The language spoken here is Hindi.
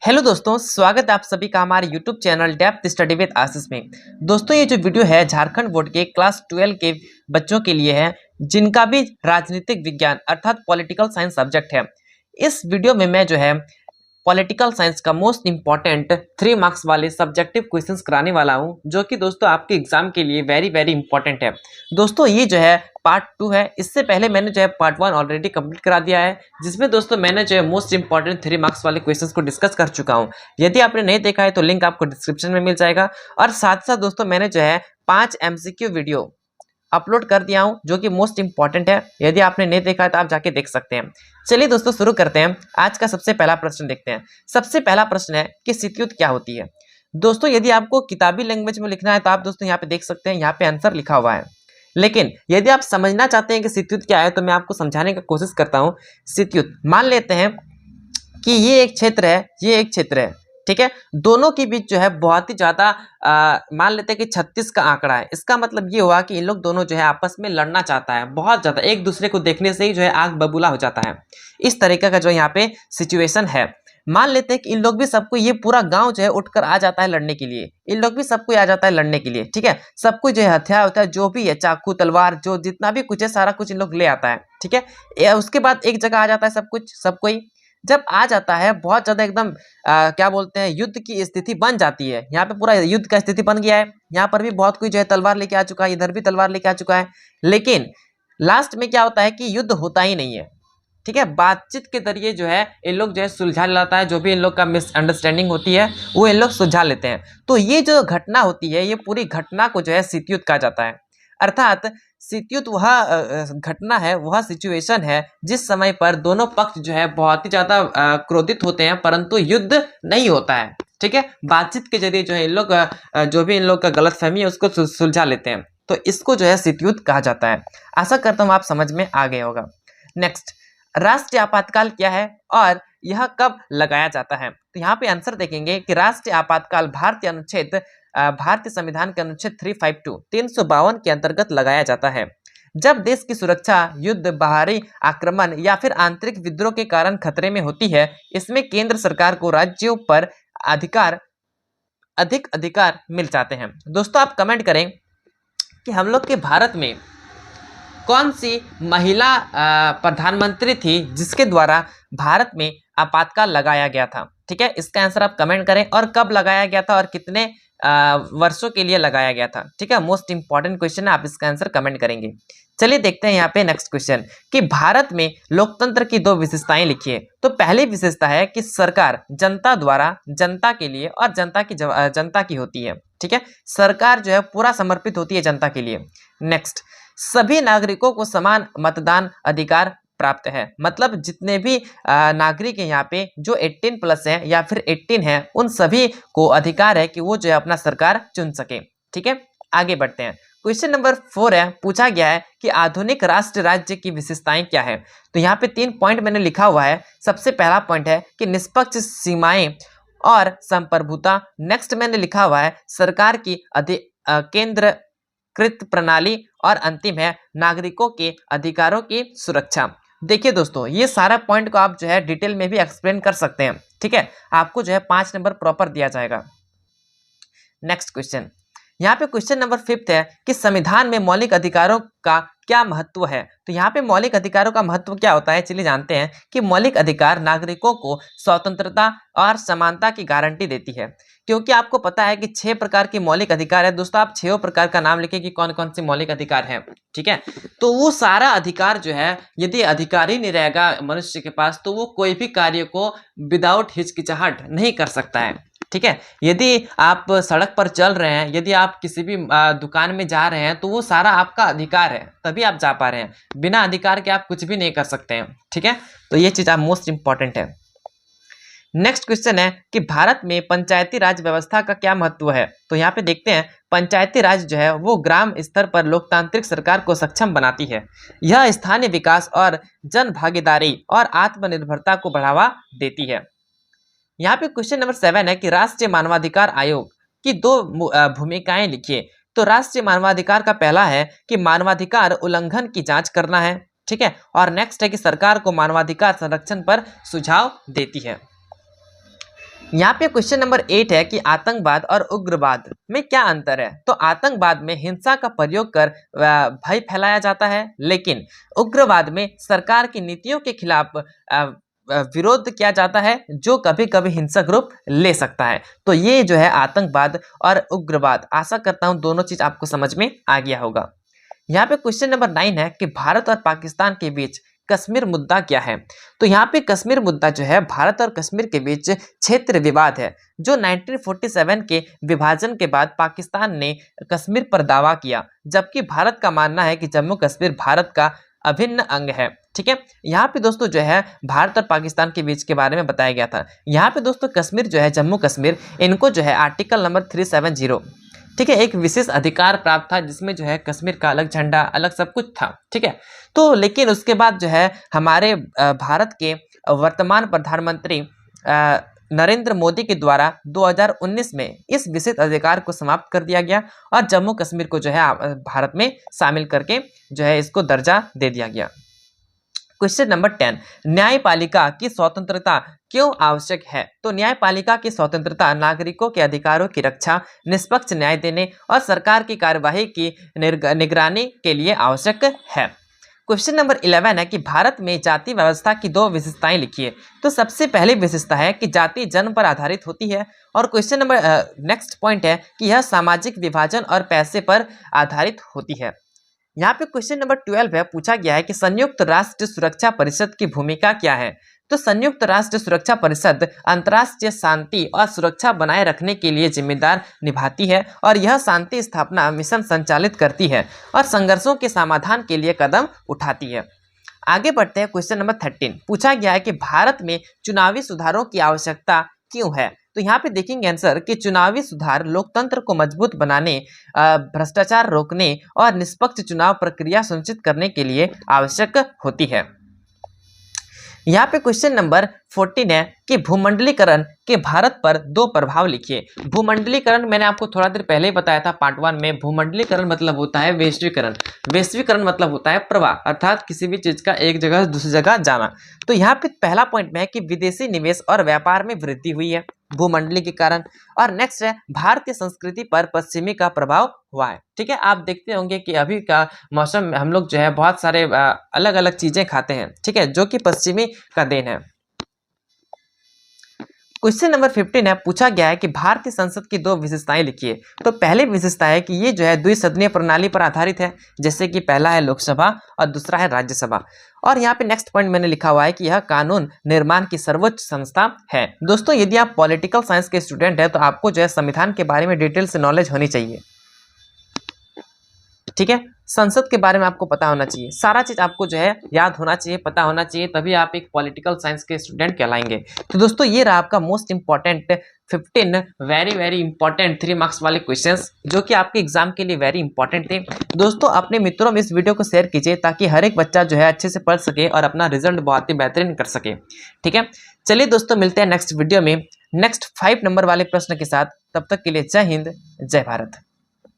हेलो दोस्तों, स्वागत है आप सभी का हमारे YouTube channel depth study with Ashish में। दोस्तों, ये जो वीडियो है झारखंड बोर्ड के क्लास 12 के बच्चों के लिए है जिनका भी राजनीतिक विज्ञान अर्थात पॉलिटिकल साइंस सब्जेक्ट है। इस वीडियो में मैं जो है पॉलिटिकल साइंस का मोस्ट इंपॉर्टेंट 3 मार्क्स वाले सब्जेक्टिव क्वेश्चंस कराने वाला हूं, जो कि दोस्तों आपके एग्जाम के लिए वेरी वेरी इंपॉर्टेंट है। दोस्तों, ये जो है पार्ट 2 है। इससे पहले मैंने जो है पार्ट 1 ऑलरेडी कंप्लीट करा दिया है, जिसमें दोस्तों मैंने जो है मोस्ट इंपॉर्टेंट 3 मार्क्स वाले क्वेश्चंस को डिस्कस कर चुका हूं। यदि आपने नहीं देखा है तो लिंक आपको डिस्क्रिप्शन में मिल जाएगा। और साथ साथ दोस्तों मैंने जो है 5 MCQ वीडियो अपलोड कर दिया हूं, जो कि मोस्ट इंपॉर्टेंट है। यदि आपने नहीं देखा है तो आप जाके देख सकते हैं। चलिए दोस्तों शुरू करते हैं। आज का सबसे पहला प्रश्न देखते हैं। सबसे पहला प्रश्न है कि सित्युत क्या होती है। दोस्तों, यदि आपको किताबी लैंग्वेज में लिखना है तो आप दोस्तों यहाँ पे देख सकते हैं, यहाँ पे आंसर लिखा हुआ है। लेकिन यदि आप समझना चाहते हैं कि सित्युत क्या है तो मैं आपको समझाने की कोशिश करता हूँ। सित्युत मान लेते हैं कि ये एक क्षेत्र है, ये एक क्षेत्र है, ठीक है। दोनों के बीच जो है बहुत ही ज्यादा मान लेते हैं कि 36 का आंकड़ा है। इसका मतलब ये हुआ कि इन लोग दोनों जो है आपस में लड़ना चाहता है, बहुत ज्यादा एक दूसरे को देखने से ही जो है आग बबूला हो जाता है। इस तरीके का जो यहाँ पे सिचुएशन है। मान लेते हैं कि इन लोग भी सबको, ये पूरा गांव जो है उठकर आ जाता है लड़ने के लिए। इन लोग भी सबको आ जाता है लड़ने के लिए, ठीक है। सब कुछ जो है हथियार होता है, जो भी है चाकू तलवार जो जितना भी कुछ है सारा कुछ इन लोग ले आता है, ठीक है। उसके बाद एक जगह आ जाता है सब कुछ, सब कोई जब आ जाता है बहुत ज्यादा एकदम क्या बोलते हैं युद्ध की स्थिति बन जाती है। यहाँ पे पूरा युद्ध का स्थिति बन गया है। यहाँ पर भी बहुत कोई जो है तलवार लेके आ चुका है, इधर भी तलवार लेके आ चुका है। लेकिन लास्ट में क्या होता है कि युद्ध होता ही नहीं है, ठीक है। बातचीत के जरिए जो है इन लोग जो है सुलझा लाता है, जो भी इन लोग का मिसअंडरस्टैंडिंग होती है वो इन लोग सुलझा लेते हैं। तो ये जो घटना होती है, ये पूरी घटना को जो है सित्युत कहा जाता है। अर्थात सित्युत वह घटना है, वह सिचुएशन है जिस समय पर दोनों पक्ष जो है बहुत ही ज्यादा क्रोधित होते हैं, परंतु युद्ध नहीं होता है, ठीक है। बातचीत के जरिए जो है इन लोग जो भी इन लोग का गलतफहमी है उसको सुलझा लेते हैं। तो इसको जो है सित्युत कहा जाता है। आशा करता हूँ आप समझ में आ गए होगा। नेक्स्ट, राष्ट्रीय आपातकाल क्या है और यह कब लगाया जाता है। तो यहाँ पे आंसर देखेंगे कि राष्ट्रीय आपातकाल भारतीय संविधान के अनुच्छेद 352 के अंतर्गत लगाया जाता है जब देश की सुरक्षा, युद्ध, बाहरी आक्रमण या फिर आंतरिक विद्रोह के कारण खतरे में होती है। इसमें केंद्र सरकार को राज्यों पर अधिक अधिकार मिल जाते हैं। दोस्तों, आप कमेंट करें कि हम लोग के भारत में कौन सी महिला प्रधानमंत्री थी जिसके द्वारा भारत में आपातकाल लगाया गया था, ठीक है। इसका आंसर आप कमेंट करें और कब लगाया गया था और कितने वर्षों के लिए लगाया गया था, ठीक है। मोस्ट इंपॉर्टेंट क्वेश्चन है, आप इसका आंसर कमेंट करेंगे। चलिए देखते हैं यहाँ पे नेक्स्ट क्वेश्चन कि भारत में लोकतंत्र की 2 विशेषताएं लिखिए। तो पहली विशेषता है कि सरकार जनता द्वारा जनता के लिए और जनता की होती है, ठीक है। सरकार जो है पूरा समर्पित होती है जनता के लिए। नेक्स्ट, सभी नागरिकों को समान मतदान अधिकार प्राप्त है। मतलब जितने भी नागरिक हैं यहाँ पे जो 18+ हैं या फिर 18 हैं, उन सभी को अधिकार है कि वो जो है अपना सरकार चुन सके, ठीक है। आगे बढ़ते हैं। क्वेश्चन नंबर 4 है, पूछा गया है कि आधुनिक राष्ट्र राज्य की विशेषताएं क्या है। तो यहाँ पे 3 पॉइंट मैंने लिखा हुआ है। सबसे पहला पॉइंट है कि निष्पक्ष सीमाएं और संप्रभुता। नेक्स्ट मैंने लिखा हुआ है सरकार की केंद्रीकृत प्रणाली और अंतिम है नागरिकों के अधिकारों की सुरक्षा। देखिए दोस्तों, ये सारा पॉइंट को आप जो है डिटेल में भी एक्सप्लेन कर सकते हैं, ठीक है। आपको जो है 5 नंबर प्रॉपर दिया जाएगा। नेक्स्ट क्वेश्चन, यहाँ पे क्वेश्चन नंबर 5 है कि संविधान में मौलिक अधिकारों का क्या महत्व है। तो यहाँ पे मौलिक अधिकारों का महत्व क्या होता है, चलिए जानते हैं कि मौलिक अधिकार नागरिकों को स्वतंत्रता और समानता की गारंटी देती है। क्योंकि आपको पता है कि 6 प्रकार के मौलिक अधिकार है। दोस्तों, आप 6 प्रकार का नाम लिखें कि कौन कौन से मौलिक अधिकार है, ठीक है। तो वो सारा अधिकार जो है, यदि अधिकार ही नहीं रहेगा मनुष्य के पास तो वो कोई भी कार्य को विदाउट हिचकिचाहट नहीं कर सकता है, ठीक है। यदि आप सड़क पर चल रहे हैं, यदि आप किसी भी दुकान में जा रहे हैं तो वो सारा आपका अधिकार है, तभी आप जा पा रहे हैं। बिना अधिकार के आप कुछ भी नहीं कर सकते हैं, ठीक है। तो ये चीज आप मोस्ट इंपॉर्टेंट है। नेक्स्ट क्वेश्चन है कि भारत में पंचायती राज व्यवस्था का क्या महत्व है। तो यहाँ पे देखते हैं, पंचायती राज जो है वो ग्राम स्तर पर लोकतांत्रिक सरकार को सक्षम बनाती है। यह स्थानीय विकास और जन भागीदारी और आत्मनिर्भरता को बढ़ावा देती है। यहाँ पे क्वेश्चन नंबर 7 है कि राष्ट्रीय मानवाधिकार आयोग की 2 भूमिकाएं लिखिए। तो राष्ट्रीय मानवाधिकार का पहला है कि मानवाधिकार उल्लंघन की जांच करना है, ठीक है। और नेक्स्ट है कि सरकार को मानवाधिकार संरक्षण पर सुझाव देती है। यहाँ पे क्वेश्चन नंबर 8 है कि आतंकवाद और उग्रवाद में क्या अंतर है। तो आतंकवाद में हिंसा का प्रयोग कर भय फैलाया जाता है, लेकिन उग्रवाद में सरकार की नीतियों के खिलाफ विरोध किया जाता है, जो कभी कभी हिंसक रूप ले सकता है। तो ये जो है आतंकवाद और उग्रवाद, आशा करता हूं दोनों चीज आपको समझ में आ गया होगा। यहाँ पे क्वेश्चन नंबर 9 है कि भारत और पाकिस्तान के बीच कश्मीर मुद्दा क्या है। तो यहाँ पे कश्मीर मुद्दा जो है भारत और कश्मीर के बीच क्षेत्र विवाद है, जो 1947 के विभाजन के बाद पाकिस्तान ने कश्मीर पर दावा किया, जबकि भारत का मानना है कि जम्मू कश्मीर भारत का अभिन्न अंग है। ठीक है, यहाँ पे दोस्तों जो है भारत और पाकिस्तान के बीच के बारे में बताया गया था। यहाँ पे दोस्तों कश्मीर जो है, जम्मू कश्मीर, इनको जो है आर्टिकल नंबर 370, ठीक है, एक विशेष अधिकार प्राप्त था, जिसमें जो है कश्मीर का अलग झंडा, अलग सब कुछ था। ठीक है, तो लेकिन उसके बाद जो है हमारे भारत के वर्तमान प्रधानमंत्री नरेंद्र मोदी के द्वारा 2019 में इस विशेष अधिकार को समाप्त कर दिया गया और जम्मू कश्मीर को जो है भारत में शामिल करके जो है इसको दर्जा दे दिया गया। क्वेश्चन नंबर 10, न्यायपालिका की स्वतंत्रता क्यों आवश्यक है। तो न्यायपालिका की स्वतंत्रता नागरिकों के अधिकारों की रक्षा, निष्पक्ष न्याय देने और सरकार की कार्यवाही की निगरानी के लिए आवश्यक है। क्वेश्चन नंबर 11 है कि भारत में जाति व्यवस्था की 2 विशेषताएं लिखिए। तो सबसे पहली विशेषता है कि जाति जन्म पर आधारित होती है, और क्वेश्चन नंबर नेक्स्ट पॉइंट है कि यह सामाजिक विभाजन और पैसे पर आधारित होती है। यहाँ पे क्वेश्चन नंबर 12 है, पूछा गया है कि संयुक्त राष्ट्र सुरक्षा परिषद की भूमिका क्या है। तो संयुक्त राष्ट्र सुरक्षा परिषद अंतर्राष्ट्रीय शांति और सुरक्षा बनाए रखने के लिए जिम्मेदार निभाती है, और यह शांति स्थापना मिशन संचालित करती है और संघर्षों के समाधान के लिए कदम उठाती है। आगे बढ़ते हैं, क्वेश्चन नंबर 13 पूछा गया है कि भारत में चुनावी सुधारों की आवश्यकता क्यों है। तो यहाँ पे देखेंगे आंसर कि चुनावी सुधार लोकतंत्र को मजबूत बनाने, भ्रष्टाचार रोकने और निष्पक्ष चुनाव प्रक्रिया सुनिश्चित करने के लिए आवश्यक होती है। यहाँ पे क्वेश्चन नंबर 14 है कि भूमंडलीकरण के भारत पर 2 प्रभाव लिखिए। भूमंडलीकरण मैंने आपको थोड़ा देर पहले ही बताया था पार्ट 1 में। भूमंडलीकरण मतलब होता है वैश्वीकरण, वैश्वीकरण मतलब होता है प्रवाह, अर्थात किसी भी चीज का एक जगह से दूसरी जगह जाना। तो यहाँ पे पहला पॉइंट में है कि विदेशी निवेश और व्यापार में वृद्धि हुई है भूमंडली के कारण। और नेक्स्ट है भारतीय संस्कृति पर पश्चिमी का प्रभाव हुआ है। ठीक है, आप देखते होंगे कि अभी का मौसम में हम लोग जो है बहुत सारे अलग अलग चीजें खाते हैं, ठीक है, जो कि पश्चिमी का देन है। क्वेश्चन नंबर 15 है, पूछा गया है कि भारतीय संसद की 2 विशेषताएं लिखिए। तो पहली विशेषता है कि ये जो है द्विसदनीय प्रणाली पर आधारित है, जैसे कि पहला है लोकसभा और दूसरा है राज्यसभा। और यहाँ पे नेक्स्ट पॉइंट मैंने लिखा हुआ है कि यह कानून निर्माण की सर्वोच्च संस्था है। दोस्तों यदि आप पॉलिटिकल साइंस के स्टूडेंट हैं तो आपको जो है संविधान के बारे में डिटेल से नॉलेज होनी चाहिए। ठीक है, संसद के बारे में आपको पता होना चाहिए, सारा चीज आपको जो है याद होना चाहिए, पता होना चाहिए, तभी आप एक पॉलिटिकल साइंस के स्टूडेंट कहलाएंगे। तो दोस्तों ये रहा आपका most important 15 very important 3 marks वाले क्वेश्चंस, जो कि आपके एग्जाम के लिए वेरी इंपॉर्टेंट थे। दोस्तों अपने मित्रों में इस वीडियो को शेयर कीजिए, ताकि हर एक बच्चा जो है अच्छे से पढ़ सके और अपना रिजल्ट बहुत ही बेहतरीन कर सके। ठीक है, चलिए दोस्तों मिलते हैं नेक्स्ट वीडियो में नेक्स्ट 5 नंबर वाले प्रश्न के साथ। तब तक के लिए जय हिंद, जय भारत।